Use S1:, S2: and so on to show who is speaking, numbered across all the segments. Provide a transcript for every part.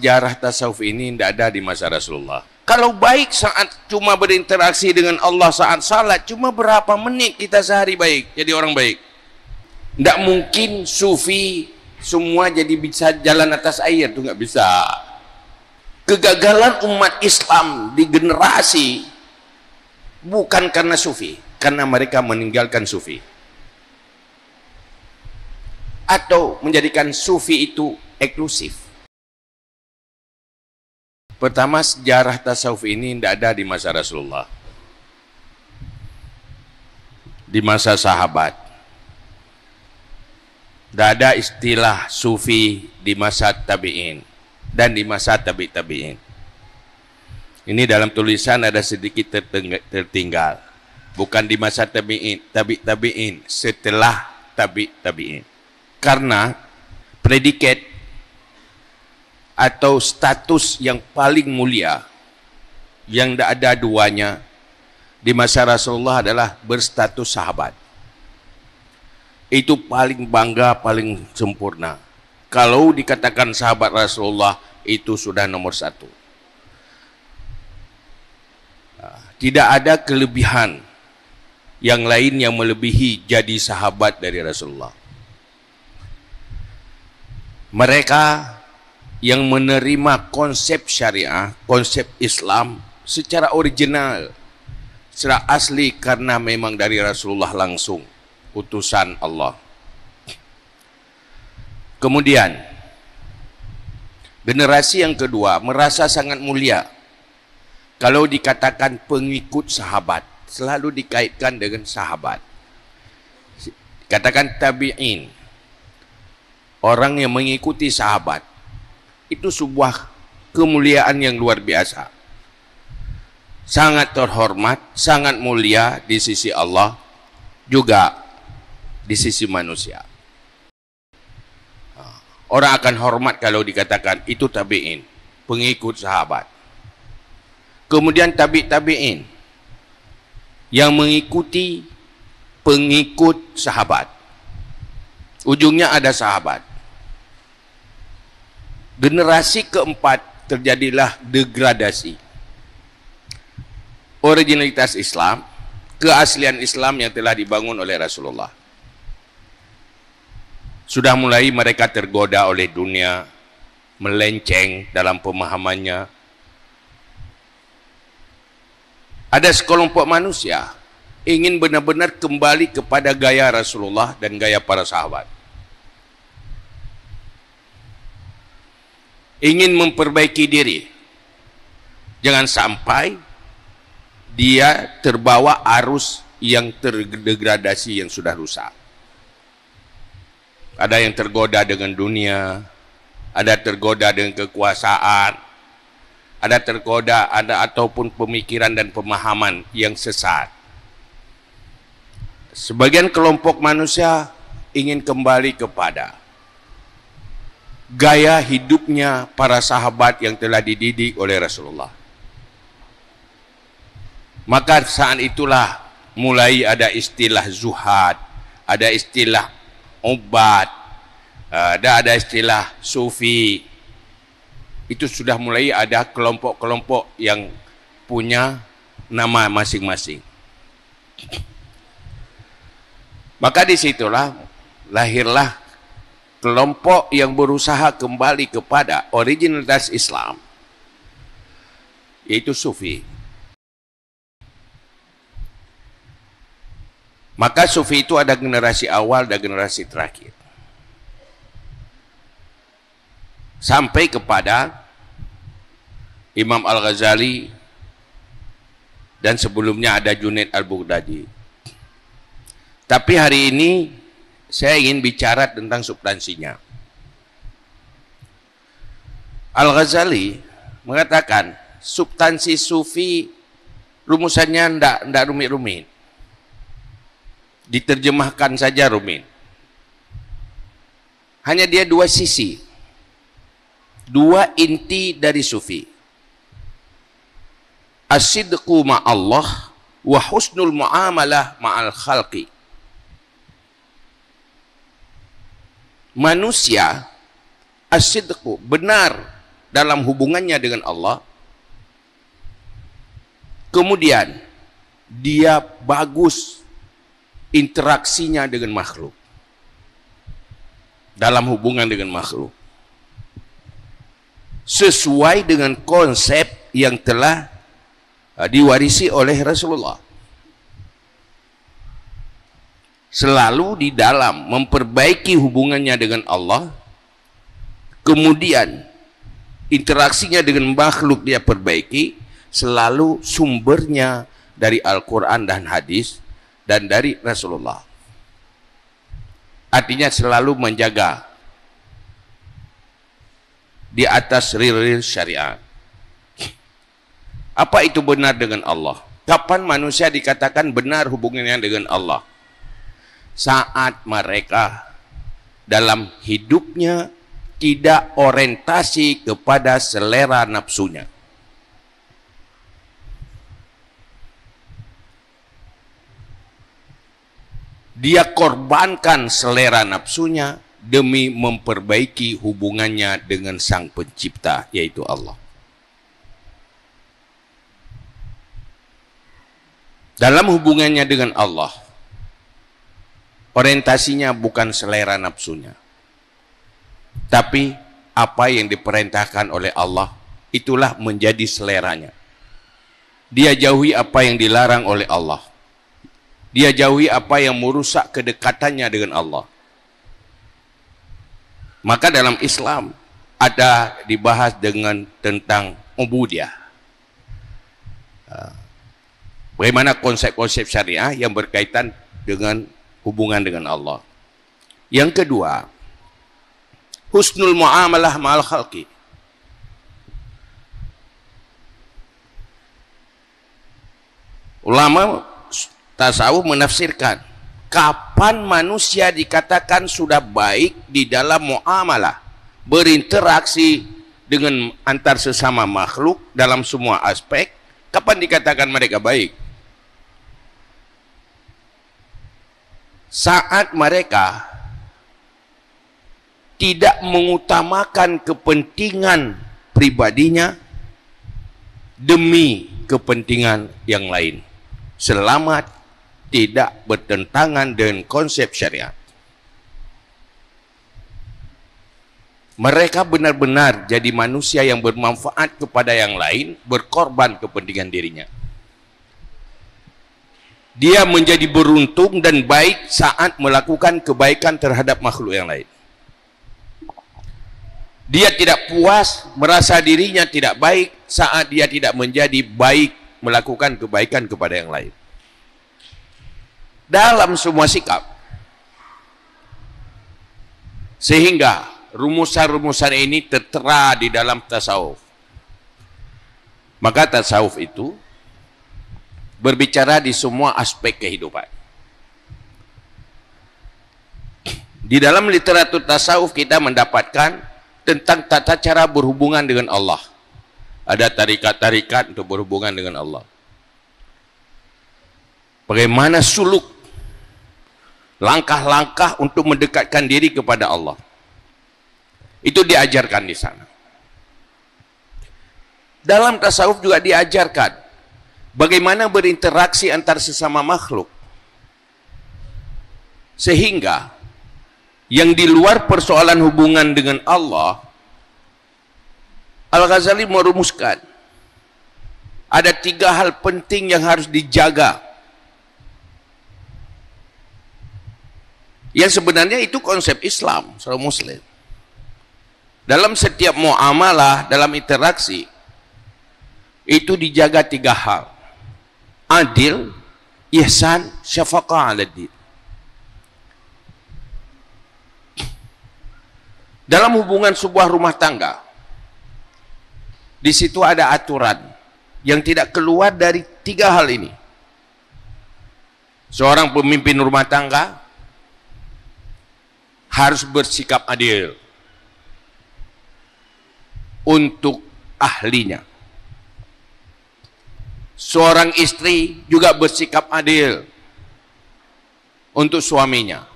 S1: sejarah tasawuf ini tidak ada di masa Rasulullah. Kalau baik saat cuma berinteraksi dengan Allah saat salat, cuma berapa menit kita sehari baik, jadi orang baik. Tidak mungkin sufi semua jadi bisa jalan atas air, itu nggak bisa. Kegagalan umat Islam di generasi bukan karena sufi, karena mereka meninggalkan sufi atau menjadikan sufi itu eksklusif. Pertama, sejarah tasawuf ini tidak ada di masa Rasulullah, di masa sahabat. Tidak ada istilah sufi di masa tabi'in dan di masa tabi'in. Ini dalam tulisan ada sedikit tertinggal. Bukan di masa tabi'in, setelah tabi'in. Karena predikat atau status yang paling mulia yang tidak ada duanya di masa Rasulullah adalah berstatus sahabat. Itu paling bangga, paling sempurna. Kalau dikatakan sahabat Rasulullah, itu sudah nomor satu. Tidak ada kelebihan yang lain yang melebihi jadi sahabat dari Rasulullah. Mereka yang menerima konsep syariah, konsep Islam secara original, secara asli, karena memang dari Rasulullah langsung, utusan Allah. Kemudian generasi yang kedua merasa sangat mulia kalau dikatakan pengikut sahabat, selalu dikaitkan dengan sahabat. Katakan tabi'in, orang yang mengikuti sahabat, itu sebuah kemuliaan yang luar biasa, sangat terhormat, sangat mulia di sisi Allah, juga di sisi manusia. Orang akan hormat kalau dikatakan itu tabi'in, pengikut sahabat. Kemudian tabi'in yang mengikuti pengikut sahabat, ujungnya ada sahabat. Generasi keempat terjadilah degradasi originalitas Islam, keaslian Islam yang telah dibangun oleh Rasulullah. Sudah mulai mereka tergoda oleh dunia, melenceng dalam pemahamannya. Ada sekelompok manusia ingin benar-benar kembali kepada gaya Rasulullah dan gaya para sahabat. Ingin memperbaiki diri. Jangan sampai dia terbawa arus yang terdegradasi, yang sudah rusak. Ada yang tergoda dengan dunia, ada tergoda dengan kekuasaan, ada tergoda, ada ataupun pemikiran dan pemahaman yang sesat. Sebagian kelompok manusia ingin kembali kepada gaya hidupnya para sahabat yang telah dididik oleh Rasulullah. Maka saat itulah mulai ada istilah zuhad, ada istilah obat, ada istilah sufi. Itu sudah mulai ada kelompok-kelompok yang punya nama masing-masing. Maka disitulah lahirlah kelompok yang berusaha kembali kepada originalitas Islam, yaitu sufi. Maka sufi itu ada generasi awal dan generasi terakhir. Sampai kepada Imam Al-Ghazali dan sebelumnya ada Junaid Al-Baghdadi. Tapi hari ini saya ingin bicara tentang substansinya. Al-Ghazali mengatakan substansi sufi rumusannya tidak rumit-rumit. Diterjemahkan saja rumit. Hanya dia dua sisi, dua inti dari sufi. As-sidqu ma'allah wa husnul mu'amalah ma'al khalqi. Manusia as-sidqu, benar dalam hubungannya dengan Allah, kemudian dia bagus interaksinya dengan makhluk, dalam hubungan dengan makhluk, sesuai dengan konsep yang telah diwarisi oleh Rasulullah. Selalu di dalam memperbaiki hubungannya dengan Allah, kemudian interaksinya dengan makhluk dia perbaiki, selalu sumbernya dari Al-Quran dan hadis dan dari Rasulullah. Artinya selalu menjaga di atas real syariat. Apa itu benar dengan Allah? Kapan manusia dikatakan benar hubungannya dengan Allah? Saat mereka dalam hidupnya tidak orientasi kepada selera nafsunya. Dia korbankan selera nafsunya demi memperbaiki hubungannya dengan Sang Pencipta, yaitu Allah. Dalam hubungannya dengan Allah, orientasinya bukan selera nafsunya, tapi apa yang diperintahkan oleh Allah, itulah menjadi seleranya. Dia jauhi apa yang dilarang oleh Allah. Dia jauhi apa yang merusak kedekatannya dengan Allah. Maka dalam Islam ada dibahas dengan tentang ubudiyah. Bagaimana konsep-konsep syariah yang berkaitan dengan hubungan dengan Allah. Yang kedua, husnul muamalah ma'al khalqi. Ulama tasawuf menafsirkan kapan manusia dikatakan sudah baik di dalam muamalah, berinteraksi dengan antar sesama makhluk dalam semua aspek, kapan dikatakan mereka baik? Saat mereka tidak mengutamakan kepentingan pribadinya demi kepentingan yang lain, selama tidak bertentangan dengan konsep syariat. Mereka benar-benar jadi manusia yang bermanfaat kepada yang lain, berkorban kepentingan dirinya. Dia menjadi beruntung dan baik saat melakukan kebaikan terhadap makhluk yang lain. Dia tidak puas, merasa dirinya tidak baik saat dia tidak menjadi baik melakukan kebaikan kepada yang lain. Dalam semua sikap. Sehingga rumusan-rumusan ini tertera di dalam tasawuf. Maka tasawuf itu berbicara di semua aspek kehidupan. Di dalam literatur tasawuf kita mendapatkan tentang tata cara berhubungan dengan Allah. Ada tarikat-tarikat untuk berhubungan dengan Allah. Bagaimana suluk, langkah-langkah untuk mendekatkan diri kepada Allah. Itu diajarkan di sana. Dalam tasawuf juga diajarkan bagaimana berinteraksi antar sesama makhluk. Sehingga yang di luar persoalan hubungan dengan Allah, Al-Ghazali merumuskan ada 3 hal penting yang harus dijaga. Yang sebenarnya itu konsep Islam, seorang Muslim. Dalam setiap muamalah, dalam interaksi, itu dijaga 3 hal. Adil, ihsan, syafaqah ala din. Dalam hubungan sebuah rumah tangga, di situ ada aturan yang tidak keluar dari 3 hal ini. Seorang pemimpin rumah tangga harus bersikap adil untuk ahlinya. Seorang istri juga bersikap adil untuk suaminya.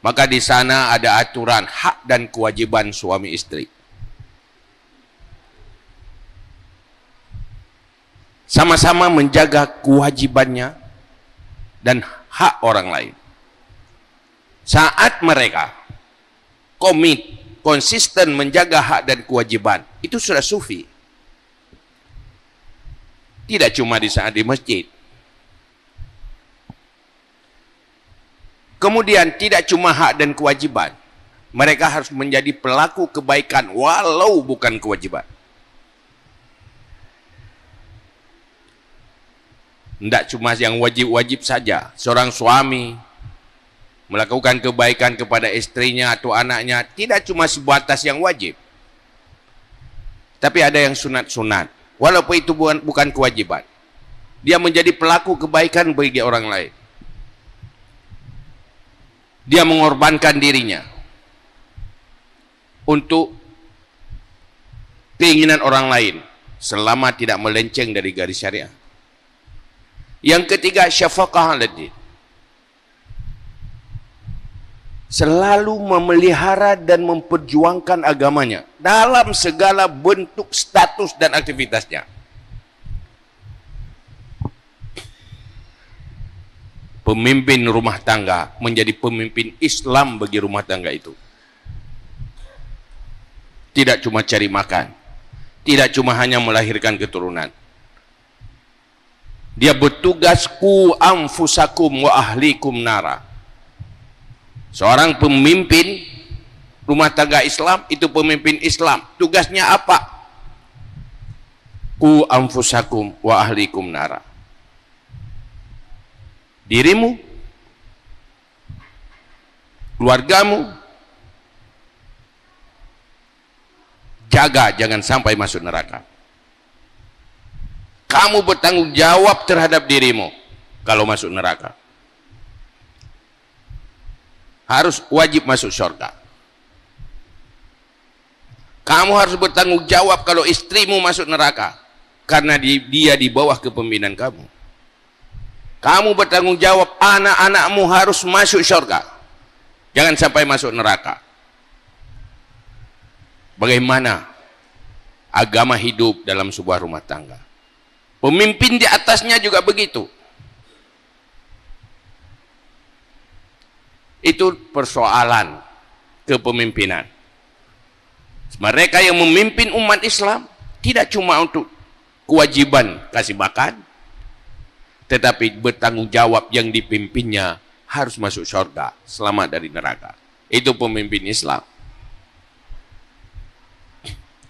S1: Maka di sana ada aturan hak dan kewajiban suami istri. sama-sama menjaga kewajibannya dan hak orang lain. Saat mereka konsisten menjaga hak dan kewajiban, itu sudah sufi. Tidak cuma di saat di masjid. Kemudian tidak cuma hak dan kewajiban, mereka harus menjadi pelaku kebaikan walau bukan kewajiban. Tidak cuma yang wajib-wajib saja. Seorang suami melakukan kebaikan kepada istrinya atau anaknya, tidak cuma sebatas yang wajib. Tapi ada yang sunat-sunat. Walaupun itu bukan kewajiban. Dia menjadi pelaku kebaikan bagi orang lain. Dia mengorbankan dirinya untuk keinginan orang lain selama tidak melenceng dari garis syariah. Yang ketiga, syafaqah 'alad din. Selalu memelihara dan memperjuangkan agamanya dalam segala bentuk status dan aktivitasnya. Pemimpin rumah tangga menjadi pemimpin Islam bagi rumah tangga itu. Tidak cuma cari makan, tidak cuma hanya melahirkan keturunan. Dia bertugas ku anfusakum wa ahlikum nara. Seorang pemimpin rumah tangga Islam itu pemimpin Islam. Tugasnya apa? Ku anfusakum wa ahlikum nara. Dirimu, keluargamu, jaga jangan sampai masuk neraka. Kamu bertanggung jawab terhadap dirimu kalau masuk neraka. Harus wajib masuk surga. Kamu harus bertanggung jawab kalau istrimu masuk neraka karena dia di bawah kepemimpinan kamu. Kamu bertanggung jawab anak-anakmu harus masuk surga. Jangan sampai masuk neraka. Bagaimana agama hidup dalam sebuah rumah tangga? Pemimpin di atasnya juga begitu. Itu persoalan kepemimpinan. Mereka yang memimpin umat Islam tidak cuma untuk kewajiban kasih makan, tetapi bertanggung jawab yang dipimpinnya harus masuk surga, selamat dari neraka. Itu pemimpin Islam.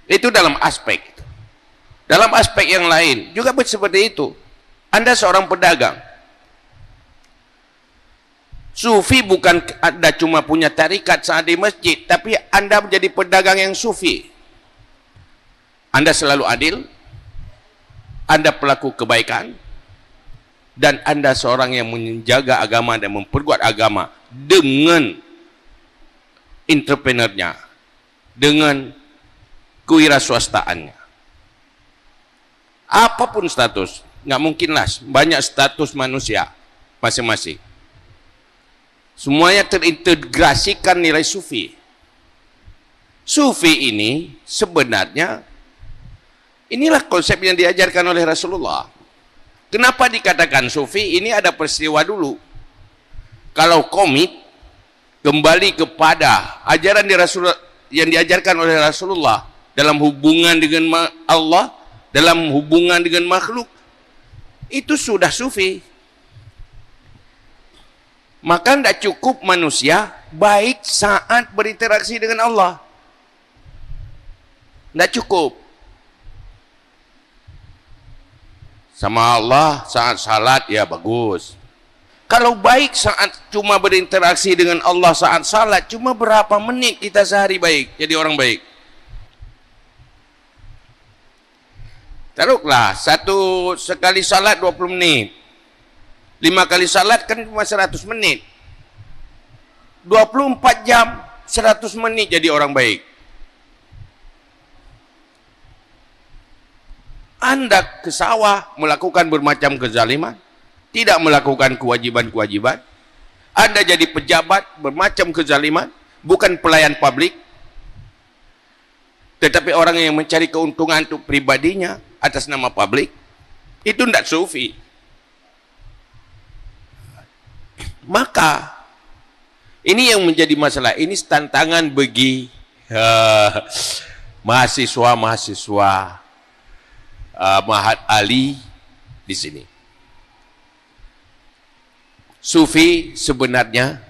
S1: Itu dalam aspek. Dalam aspek yang lain juga seperti itu. Anda seorang pedagang. Sufi bukan Anda cuma punya tarikat saat di masjid, tapi Anda menjadi pedagang yang sufi. Anda selalu adil, Anda pelaku kebaikan, dan Anda seorang yang menjaga agama dan memperkuat agama dengan entrepreneurnya, dengan kewirausahawastaannya. Apapun status, nggak mungkinlah banyak status manusia masing-masing. Semuanya terintegrasikan nilai sufi. Sufi ini sebenarnya inilah konsep yang diajarkan oleh Rasulullah. Kenapa dikatakan sufi? Ini ada peristiwa dulu. Kalau komit kembali kepada ajaran yang diajarkan oleh Rasulullah dalam hubungan dengan Allah, dalam hubungan dengan makhluk, itu sudah sufi. Maka tidak cukup manusia baik saat berinteraksi dengan Allah. Tidak cukup. Sama Allah saat salat ya bagus. Kalau baik saat cuma berinteraksi dengan Allah saat salat, cuma berapa menit kita sehari baik, jadi orang baik. Taruhlah sekali salat 20 menit. 5 kali salat kan cuma 100 menit. 24 jam 100 menit jadi orang baik. Anda ke sawah melakukan bermacam kezaliman, tidak melakukan kewajiban-kewajiban. Anda jadi pejabat bermacam kezaliman, bukan pelayan publik, tetapi orang yang mencari keuntungan untuk pribadinya atas nama publik. Itu tidak sufi. Maka ini yang menjadi masalah. Ini tantangan bagi mahasiswa Mahat Ali di sini. Sufi sebenarnya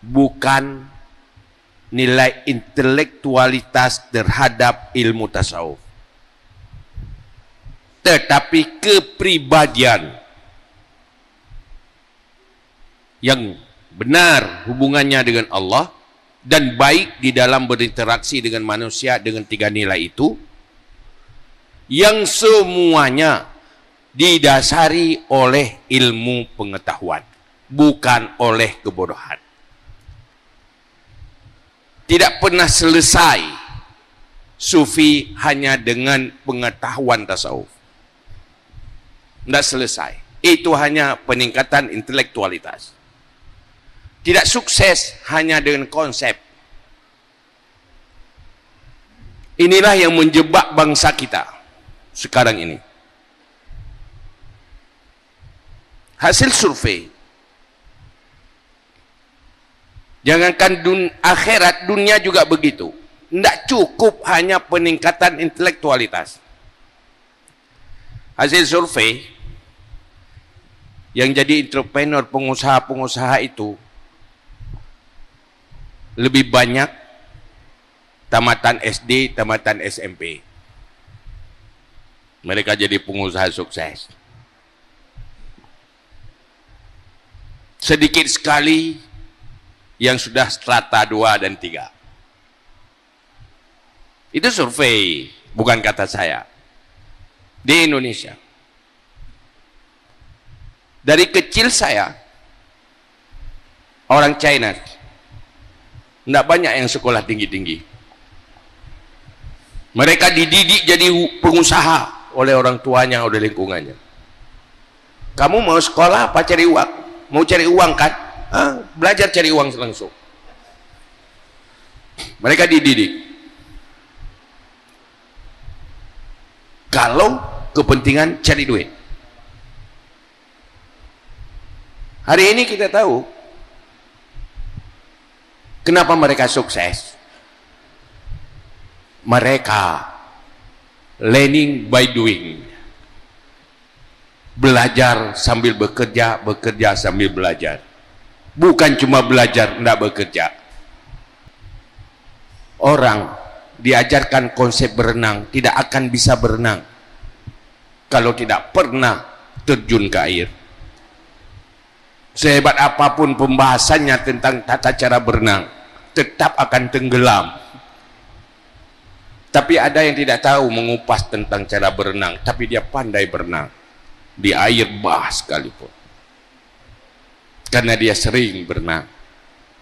S1: bukan nilai intelektualitas terhadap ilmu tasawuf, tetapi kepribadian yang benar hubungannya dengan Allah dan baik di dalam berinteraksi dengan manusia dengan tiga nilai itu, yang semuanya didasari oleh ilmu pengetahuan, bukan oleh kebodohan. Tidak pernah selesai sufi hanya dengan pengetahuan tasawuf. Tidak selesai. Itu hanya peningkatan intelektualitas. Tidak sukses hanya dengan konsep. Inilah yang menjebak bangsa kita sekarang ini. Hasil survei, jangankan akhirat, dunia juga begitu. Tidak cukup hanya peningkatan intelektualitas. Hasil survei, yang jadi entrepreneur, pengusaha-pengusaha itu lebih banyak tamatan SD, tamatan SMP. Mereka jadi pengusaha sukses. Sedikit sekali yang sudah strata 2 dan 3. Itu survei, bukan kata saya. Di Indonesia. Dari kecil saya, orang China, tidak banyak yang sekolah tinggi-tinggi. Mereka dididik jadi pengusaha oleh orang tuanya, oleh lingkungannya. Kamu mau sekolah apa cari uang? Mau cari uang kan? Belajar cari uang langsung. Mereka dididik. Kalau kepentingan cari duit. Hari ini kita tahu kenapa mereka sukses. Mereka learning by doing. Belajar sambil bekerja, bekerja sambil belajar. Bukan cuma belajar, tidak bekerja. Orang diajarkan konsep berenang, tidak akan bisa berenang kalau tidak pernah terjun ke air. Sehebat apapun pembahasannya tentang tata cara berenang, tetap akan tenggelam. Tapi ada yang tidak tahu mengupas tentang cara berenang, tapi dia pandai berenang. Di air bah sekalipun. Karena dia sering berenang.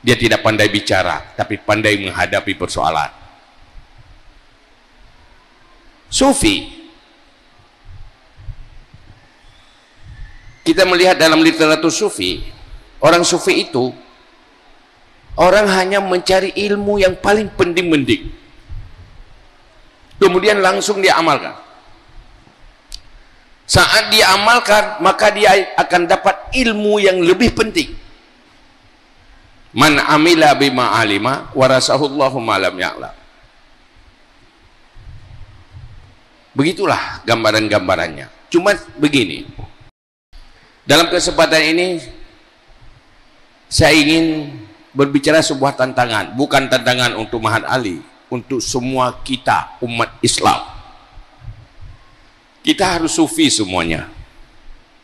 S1: Dia tidak pandai bicara, tapi pandai menghadapi persoalan. Sufi. Kita melihat dalam literatur sufi, orang sufi itu, orang hanya mencari ilmu yang paling penting-penting. Kemudian langsung dia amalkan. Saat dia amalkan, maka dia akan dapat ilmu yang lebih penting. Man amila bima alima warasahullahu ma lam ya'lam. Begitulah gambaran-gambarannya. Cuma begini. Dalam kesempatan ini saya ingin berbicara sebuah tantangan, bukan tantangan untuk Mahat Ali, untuk semua kita umat Islam. Kita harus sufi semuanya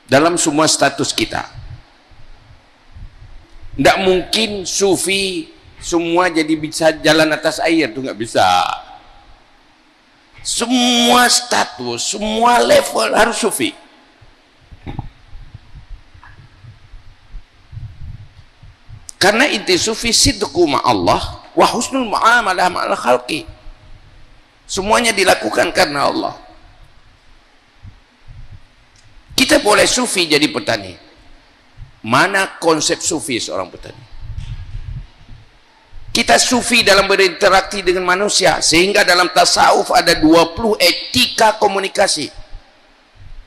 S1: dalam semua status kita. Tidak mungkin sufi semua jadi bisa jalan atas air, itu nggak bisa. Semua status, semua level harus sufi. Karena inti sufi sidqu ma'allah wa husnul mu'amalah ma'al khalqi. Semuanya dilakukan karena Allah. Kita boleh sufi jadi petani. Mana konsep sufi seorang petani? Kita sufi dalam berinteraksi dengan manusia, sehingga dalam tasawuf ada 20 etika komunikasi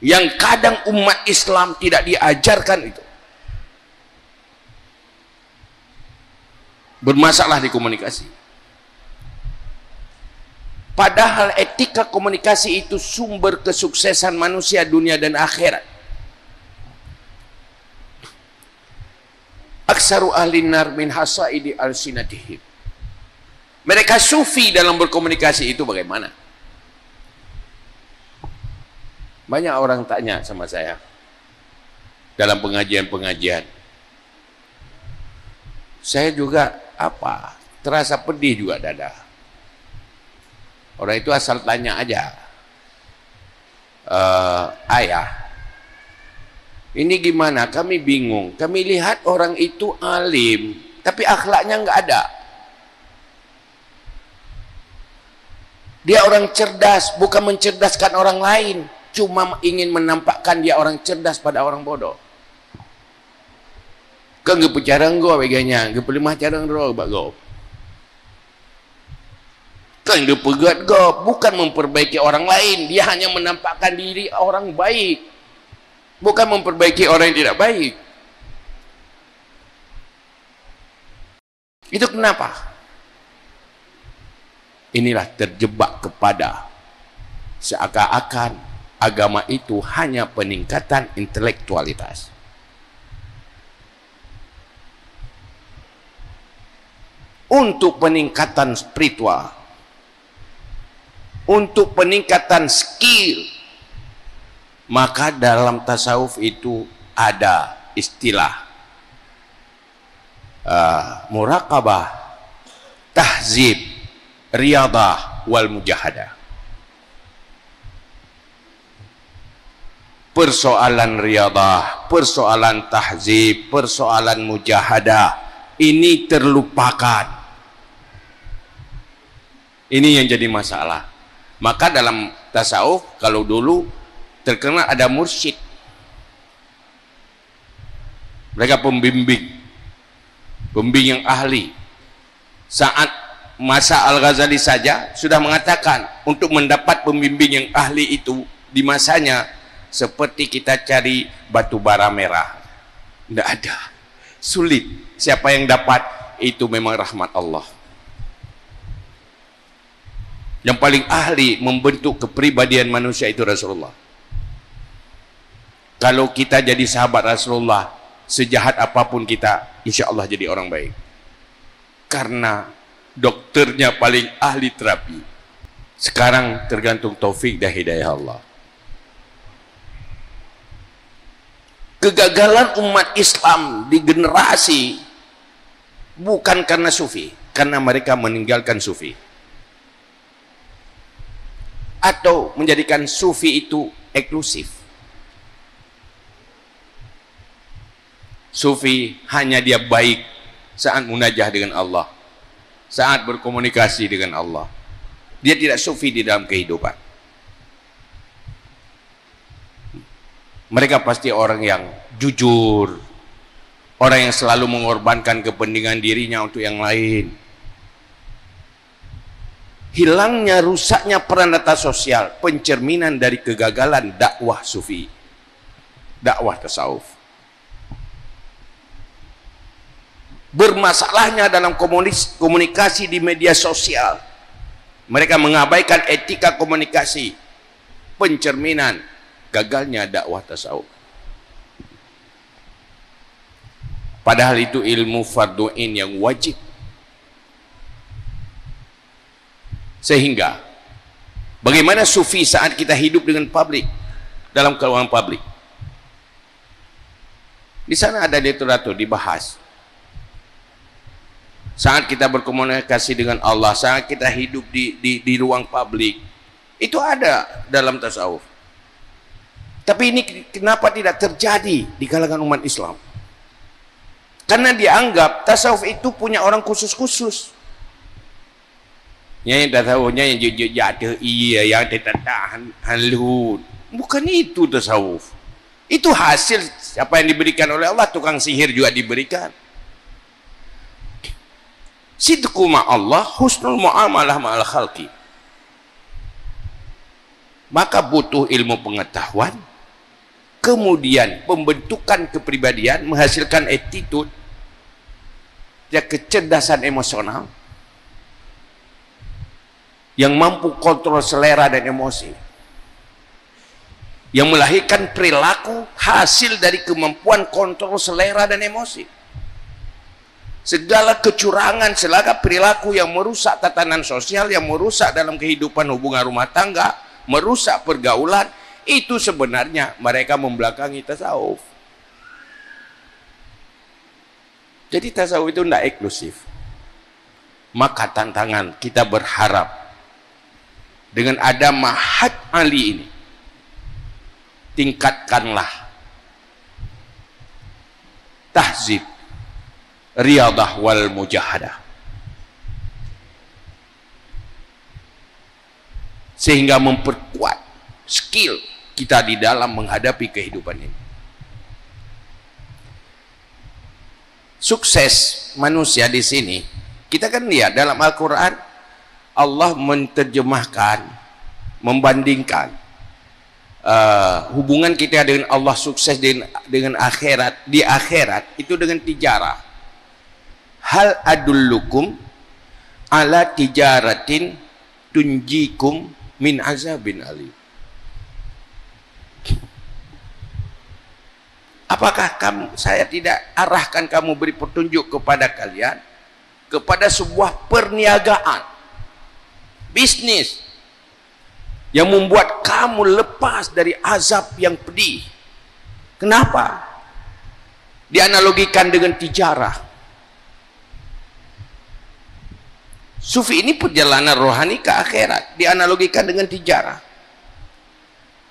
S1: yang kadang umat Islam tidak diajarkan itu. Bermasalah di komunikasi. Padahal etika komunikasi itu sumber kesuksesan manusia dunia dan akhirat. Aksaru ahli nar min hasaidi alsinatihim. Mereka sufi dalam berkomunikasi itu bagaimana? Banyak orang tanya sama saya dalam pengajian-pengajian. Saya juga terasa pedih juga dada. Orang itu asal tanya aja. Ayah, ini gimana? Kami bingung. Kami lihat orang itu alim, tapi akhlaknya nggak ada. Dia orang cerdas, bukan mencerdaskan orang lain, cuma ingin menampakkan dia orang cerdas pada orang bodoh. Kan gak percarang go beganya, gak perlu carang ro bak go. Kan dia pegat go, bukan memperbaiki orang lain, dia hanya menampakkan diri orang baik. Bukan memperbaiki orang yang tidak baik. Itu kenapa? Inilah terjebak kepada seakan-akan agama itu hanya peningkatan intelektualitas. Untuk peningkatan spiritual, untuk peningkatan skill, maka dalam tasawuf itu ada istilah muraqabah, tahzib, riyadah, wal mujahadah. Persoalan riyadah, persoalan tahzib, persoalan mujahadah ini terlupakan. Ini yang jadi masalah. Maka dalam tasawuf, kalau dulu terkenal ada mursyid, mereka pembimbing yang ahli. Saat masa Al-Ghazali saja sudah mengatakan untuk mendapat pembimbing yang ahli itu di masanya seperti kita cari batu bara merah, tidak ada, sulit. Siapa yang dapat itu memang rahmat Allah. Yang paling ahli membentuk kepribadian manusia itu Rasulullah. Kalau kita jadi sahabat Rasulullah, sejahat apapun kita, insya Allah jadi orang baik. Karena dokternya paling ahli terapi. Sekarang tergantung taufik dan hidayah Allah. Kegagalan umat Islam di generasi bukan karena sufi, karena mereka meninggalkan sufi. Atau menjadikan sufi itu eksklusif. Sufi hanya dia baik saat munajah dengan Allah, saat berkomunikasi dengan Allah. Dia tidak sufi di dalam kehidupan. Mereka pasti orang yang jujur, orang yang selalu mengorbankan kepentingan dirinya untuk yang lain. Hilangnya, rusaknya peran data sosial, pencerminan dari kegagalan dakwah sufi, dakwah tasawuf. Bermasalahnya dalam komunikasi di media sosial, mereka mengabaikan etika komunikasi, pencerminan gagalnya dakwah tasawuf. Padahal itu ilmu fardu'in yang wajib. Sehingga bagaimana sufi saat kita hidup dengan publik, dalam keuangan publik. Di sana ada literatur dibahas. Saat kita berkomunikasi dengan Allah, saat kita hidup di ruang publik, itu ada dalam tasawuf. Tapi ini kenapa tidak terjadi di kalangan umat Islam? Karena dianggap tasawuf itu punya orang khusus-khusus. Yang tasawufnya yang jatuh iya, yang tidak halut. Bukan itu tasawuf. Itu hasil apa yang diberikan oleh Allah. Tukang sihir juga diberikan. Sidqu ma'allah, husnul mu'amalah ma'al khalqi. Maka butuh ilmu pengetahuan, kemudian pembentukan kepribadian, menghasilkan attitude, ya kecerdasan emosional, yang mampu kontrol selera dan emosi, yang melahirkan perilaku hasil dari kemampuan kontrol selera dan emosi. Segala kecurangan, segala perilaku yang merusak tatanan sosial, yang merusak dalam kehidupan hubungan rumah tangga, merusak pergaulan, itu sebenarnya mereka membelakangi tasawuf. Jadi tasawuf itu tidak eksklusif. Maka tantangan kita berharap dengan ada Ma'had Ali ini, tingkatkanlah tahzib, riyadah wal mujahadah, sehingga memperkuat skill kita di dalam menghadapi kehidupan ini. Sukses manusia di sini, kita kan lihat dalam Al-Quran, Allah menerjemahkan, membandingkan hubungan kita dengan Allah, sukses dengan akhirat, di akhirat itu dengan tijarah. Hal adullukum ala tijaratin tunjikum min azabin alim. Apakah saya tidak arahkan kamu, beri petunjuk kepada kalian kepada sebuah perniagaan, bisnis yang membuat kamu lepas dari azab yang pedih. Kenapa? Dianalogikan dengan tijarah. Sufi ini perjalanan rohani ke akhirat, dianalogikan dengan tijarah.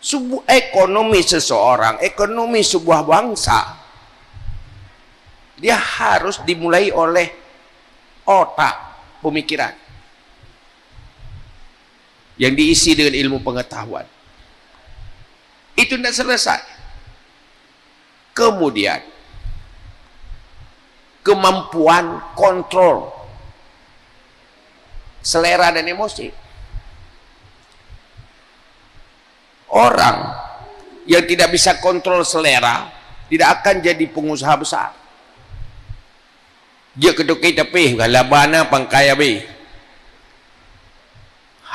S1: Sebuah ekonomi seseorang, ekonomi sebuah bangsa, dia harus dimulai oleh otak, pemikiran yang diisi dengan ilmu pengetahuan. Itu tidak selesai. Kemudian kemampuan kontrol selera dan emosi. Orang yang tidak bisa kontrol selera tidak akan jadi pengusaha besar. Dia kedukai tapi galabana pangkaya be.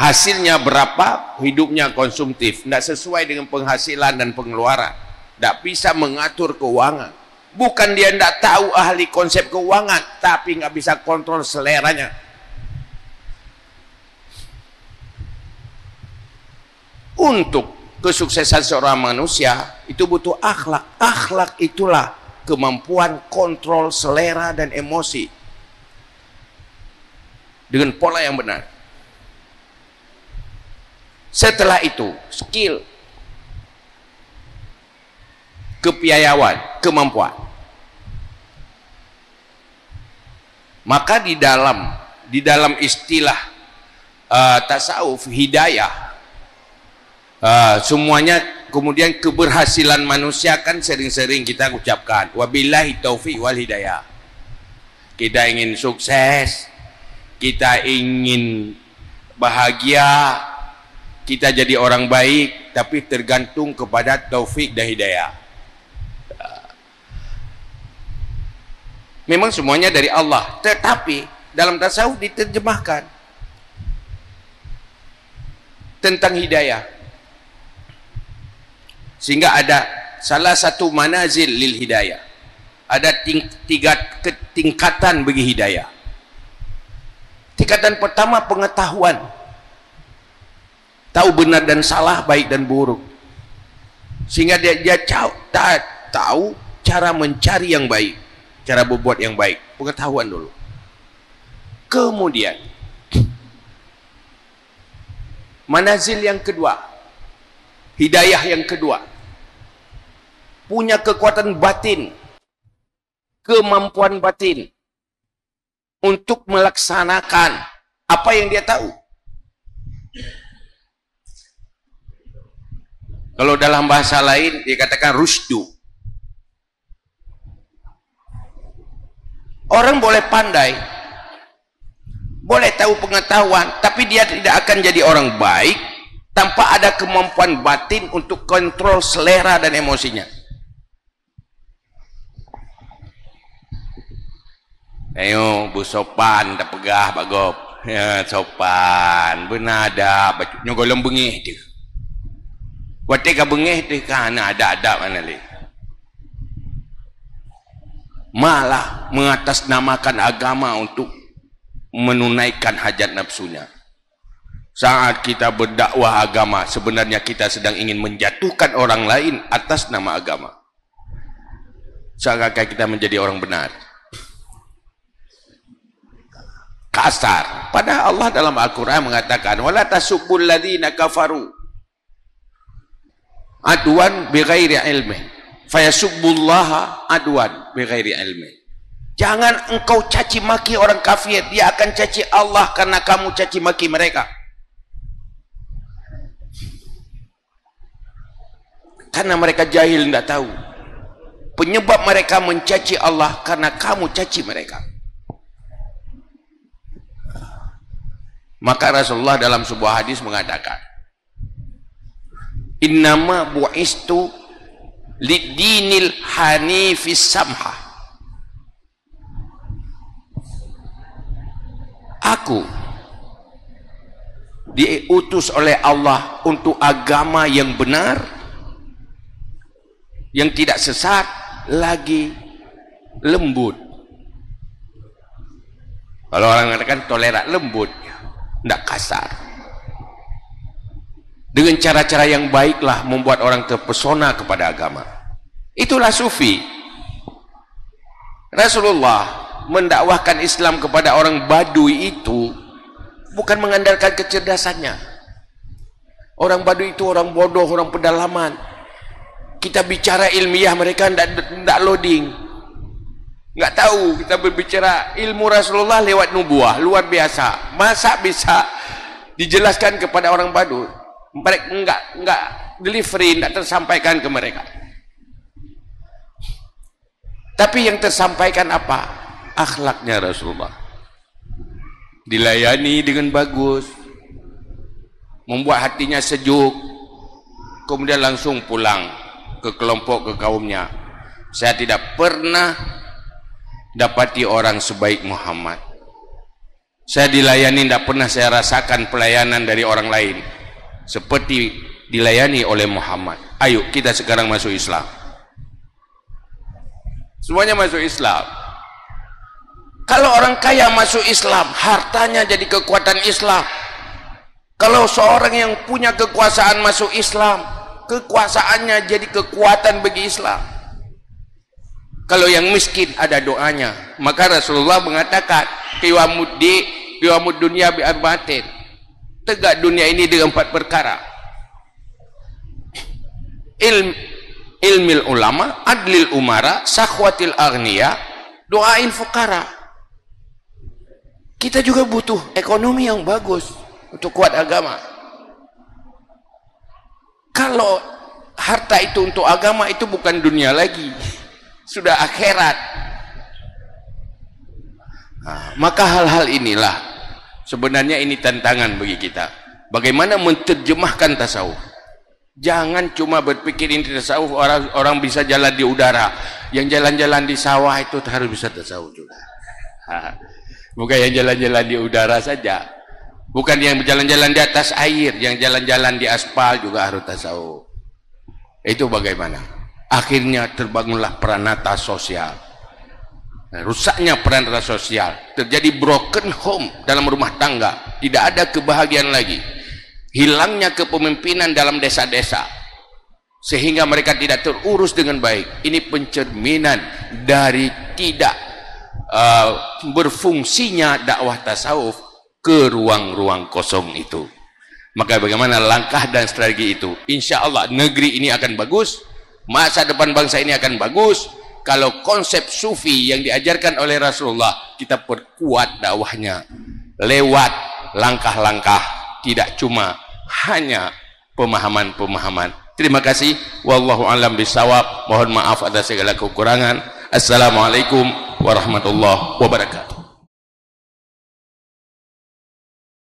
S1: Hasilnya berapa, hidupnya konsumtif, tidak sesuai dengan penghasilan dan pengeluaran, tidak bisa mengatur keuangan. Bukan dia tidak tahu ahli konsep keuangan, tapi nggak bisa kontrol seleranya. Untuk kesuksesan seorang manusia itu butuh akhlak. Akhlak itulah kemampuan kontrol selera dan emosi dengan pola yang benar. Setelah itu skill, kepiawaian, kemampuan. Maka di dalam istilah tasawuf hidayah, semuanya kemudian keberhasilan manusia kan sering-sering kita ucapkan wabillahi taufiq wal hidayah. Kita ingin sukses, kita ingin bahagia, kita jadi orang baik, tapi tergantung kepada taufik dan hidayah. Memang semuanya dari Allah, tetapi dalam tasawuf diterjemahkan tentang hidayah, sehingga ada salah satu manazil lil hidayah, ada tiga tingkatan bagi hidayah. Tingkatan pertama pengetahuan, tahu benar dan salah, baik dan buruk, sehingga dia tahu cara mencari yang baik, cara berbuat yang baik. Pengetahuan dulu. Kemudian manazil yang kedua, hidayah yang kedua, punya kekuatan batin, kemampuan batin untuk melaksanakan apa yang dia tahu. Kalau dalam bahasa lain dikatakan rusdu. Orang boleh pandai, boleh tahu pengetahuan, tapi dia tidak akan jadi orang baik tanpa ada kemampuan batin untuk kontrol selera dan emosinya. Ayo bu sopan tak pegah Pak Gop, ya sopan benada nyogolong bengih dia watika bengih dia kana ada mana le, malah mengatasnamakan agama untuk menunaikan hajat nafsunya. Saat kita berdakwah agama, sebenarnya kita sedang ingin menjatuhkan orang lain atas nama agama, seakan kita menjadi orang benar. Kasar. Padahal Allah dalam Al-Quran mengatakan wala tasubbul ladzina kafaru adwan bighairi ilmin fayasubbullaha adwan bighairi ilmin. Jangan engkau caci maki orang kafir, dia akan caci Allah karena kamu caci maki mereka. Karena mereka jahil, tidak tahu. Penyebab mereka mencaci Allah karena kamu caci mereka. Maka Rasulullah dalam sebuah hadis mengatakan, innama bu'istu lidinil hanifis samha. Aku diutus oleh Allah untuk agama yang benar, yang tidak sesat, lagi lembut. Kalau orang mengatakan toleran, lembut, tidak kasar. Dengan cara-cara yang baiklah membuat orang terpesona kepada agama. Itulah sufi. Rasulullah mendakwahkan Islam kepada orang Badui itu bukan mengandalkan kecerdasannya. Orang Badui itu orang bodoh, orang pedalaman. Kita bicara ilmiah, mereka tidak loading, nggak tahu. Kita berbicara ilmu Rasulullah lewat nubuah, luar biasa. Masa bisa dijelaskan kepada orang Badui? Mereka nggak delivery, nggak tersampaikan ke mereka. Tapi yang tersampaikan apa? Akhlaknya Rasulullah. Dilayani dengan bagus, membuat hatinya sejuk, kemudian langsung pulang ke kelompok, ke kaumnya. Saya tidak pernah dapati orang sebaik Muhammad. Saya dilayani, tidak pernah saya rasakan pelayanan dari orang lain seperti dilayani oleh Muhammad. Ayo kita sekarang masuk Islam. Semuanya masuk Islam. Kalau orang kaya masuk Islam, hartanya jadi kekuatan Islam. Kalau seorang yang punya kekuasaan masuk Islam, kekuasaannya jadi kekuatan bagi Islam. Kalau yang miskin ada doanya. Maka Rasulullah mengatakan qiwamud dunya bi arba'atin. Tegak dunia ini dengan 4 perkara. Ilmil ulama, adlil umara, sakhwatil aghniya, doail fuqara. Kita juga butuh ekonomi yang bagus untuk kuat agama. Kalau harta itu untuk agama, itu bukan dunia lagi, sudah akhirat. Nah, maka hal-hal inilah sebenarnya ini tantangan bagi kita. Bagaimana menerjemahkan tasawuf? Jangan cuma berpikir ini tasawuf, orang bisa jalan di udara. Yang jalan-jalan di sawah itu harus bisa tasawuf juga. Bukan yang jalan-jalan di udara saja, bukan yang berjalan-jalan di atas air, yang jalan-jalan di aspal juga harus tasawuf. Itu bagaimana? Akhirnya terbangunlah peranata sosial. Nah, rusaknya peranata sosial, terjadi broken home dalam rumah tangga, tidak ada kebahagiaan lagi. Hilangnya kepemimpinan dalam desa-desa, sehingga mereka tidak terurus dengan baik. Ini pencerminan dari tidak berfungsinya dakwah tasawuf ke ruang-ruang kosong itu. Maka bagaimana langkah dan strategi itu? Insya Allah negeri ini akan bagus, masa depan bangsa ini akan bagus kalau konsep sufi yang diajarkan oleh Rasulullah kita perkuat dakwahnya lewat langkah-langkah, tidak cuma hanya pemahaman-pemahaman. Terima kasih. Wallahu a'lam bishawab. Mohon maaf atas segala kekurangan. Assalamualaikum warahmatullahi wabarakatuh.